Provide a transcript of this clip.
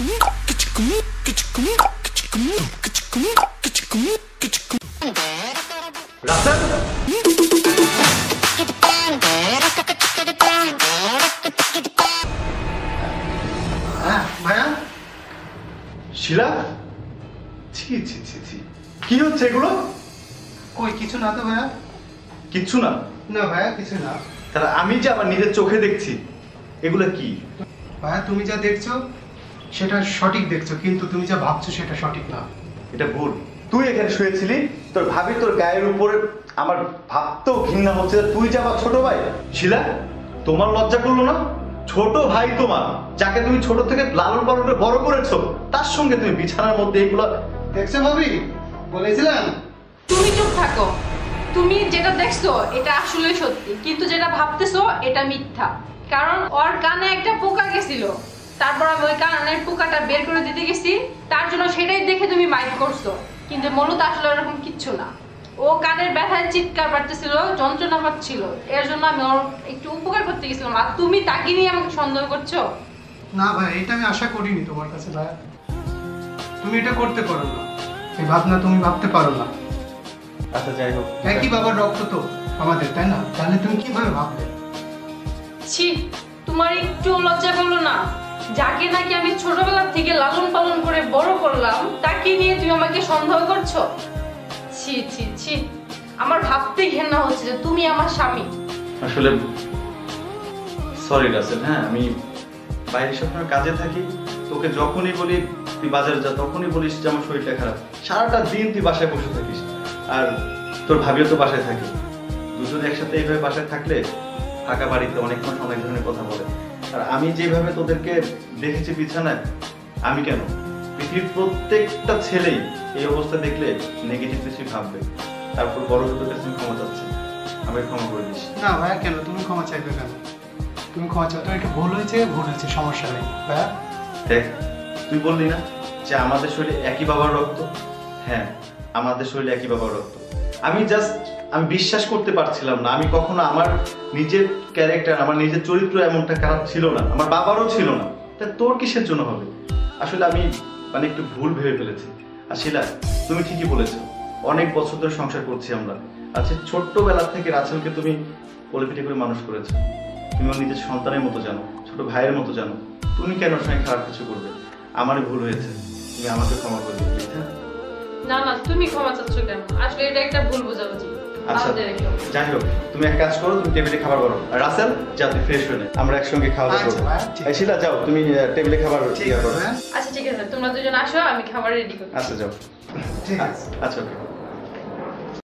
ভাইয়া শিলা, ছি ছি ছি ছি, কি হচ্ছে এগুলো? কই কিছু না তো ভাইয়া। কিচ্ছু না? না ভাইয়া কিছু না। তাহলে আমি যে আমার নিজের চোখে দেখছি এগুলো কি? ভাইয়া তুমি যা দেখছো সেটা সঠিক দেখছো, কিন্তু তুমি যা ভাবছো সেটা সঠিক না। এটা ভুল। তুই এখানে শুয়েছিলি, তোর ভাবি তোর গায়ের উপরে, আমার ভাবতেও ঘৃণা হচ্ছে তুই যে আমার ছোট ভাই। শিলা, তোমার লজ্জা করলো না? ছোট ভাই তোমার, যাকে তুমি ছোট থেকে লালন পালন করে বড় করেছো, তার সঙ্গে তুমি বিছানার মধ্যে এগুলো দেখছো ভাবি? বলেছিলাম। তুমি চুপ থাকো। তুমি যেটা দেখছো এটা আসলে সত্যি, কিন্তু যেটা ভাবতেছো এটা মিথ্যা। কারণ ওর কানে একটা পোকা গেছিল, তারপর আমি ওই কানের পোকাটা বের করে দিতে গেছি, তার জন্য সেটাই দেখে তুমি মাইন্ড করছো, কিন্তু মূলত আসলে ওরকম কিচ্ছু না। ও কানের ব্যথায় চিৎকার পাচ্ছিল, যন্ত্রণা পাচ্ছিল, এর জন্য আমি ওর একটু উপকার করতে গেছিলাম। আর তুমি তাকে নিয়ে আমাকে সন্দেহ করছো? না ভাই, এটা আমি আশা করিনি তোমার কাছে ভাইয়া। তুমি এটা করতে পারো না, এই ভাবনা তুমি ভাবতে পারো না। আচ্ছা যাই হোক, একই বাবার রক্ত তো আমাদের, তাই না? তাহলে তুমি কিভাবে ভাবলে? ছি, তোমার একটু লজ্জা করলো না? যাকে নাকি আমি ছোটবেলা থেকে লালন পালন করে বড় করলাম, তাকে নিয়ে তুমি আমাকে সন্দেহ করছো? ছি ছি ছি, আমার ভাবতে ঘেন্না হচ্ছে যে তুমি আমার স্বামী। আসলে সরি রাসেল, হ্যাঁ আমি বাইরে সবসময় কাজে থাকি, তোকে যখনই বলি তুই বাজারে যা, তখনই বলিস যে আমার শরীরটা খারাপ। সারাটা দিন তুই বাসায় বসে থাকিস, আর তোর ভাবিও তো বাসায় থাকে। দুজনে একসাথে এইভাবে বাসায় থাকলে ফাঁকা বাড়িতে অনেক মানুষ অনেক ধরনের কথা বলে। আর আমি যেভাবে তোদেরকে দেখেছি বিছানায়, আমি কেন, পৃথিবীর প্রত্যেকটা ছেলেই এই অবস্থা দেখলে নেগেটিভ কিছু ভাববে। তারপর বড় হতে কাছে ক্ষমা চাচ্ছে, আমাকে ক্ষমা করে দিস। না ভাইয়া, কেন তুমি ক্ষমা চাইবে কেন? তুমি ক্ষমা চাও তো, এটা ভুল হয়েছে, সমস্যা নেই ভাইয়া। দেখ, তুই বললি না যে আমাদের শরীরে একই বাবার রক্ত? হ্যাঁ, আমাদের শরীরে একই বাবার রক্ত। আমি বিশ্বাস করতে পারছিলাম না। আমি কখনো আমার নিজের ক্যারেক্টার, আমার নিজের চরিত্র এমনটা খারাপ ছিল না, আমার বাবারও ছিল না। তা তোর কিসের জন্য হবে? আসলে আমি একটু ভুল ভেবে ফেলেছি। আর শিলা, তুমি ঠিকই বলেছো, অনেক বছর ধরে সংসার করছি আমরা। আচ্ছা, ছোট্টবেলা থেকে রাসেলকে তুমি কোলে পিঠে করে মানুষ করেছো, তুমি ওর নিজের সন্তানের মতো জানো, ছোট ভাইয়ের মতো জানো। তুমি কেন ওর সঙ্গে খারাপ কিছু করবে? আমারই ভুল হয়েছে, তুমি আমাকে ক্ষমা করে দিও, ঠিক আছে? না না, তুমি ক্ষমা চাচ্ছ কেন? আসলে এটা একটা ভুল বোঝাবুঝি। আচ্ছা যাই হোক, তুমি এক কাজ করো, তুমি টেবিলে খাবার করো। আর রাসেল, যা তুই ফ্রেশ হয়ে নে, আমরা একসঙ্গে খাওয়া দাওয়া করবো। এই শিলা, যাও তুমি টেবিলে খাবার ইয়ে করো। আচ্ছা ঠিক আছে, তোমরা দুজন আসো, আমি খাবার রেডি করি। আচ্ছা যাও। ঠিক আছে। আচ্ছা ওকে।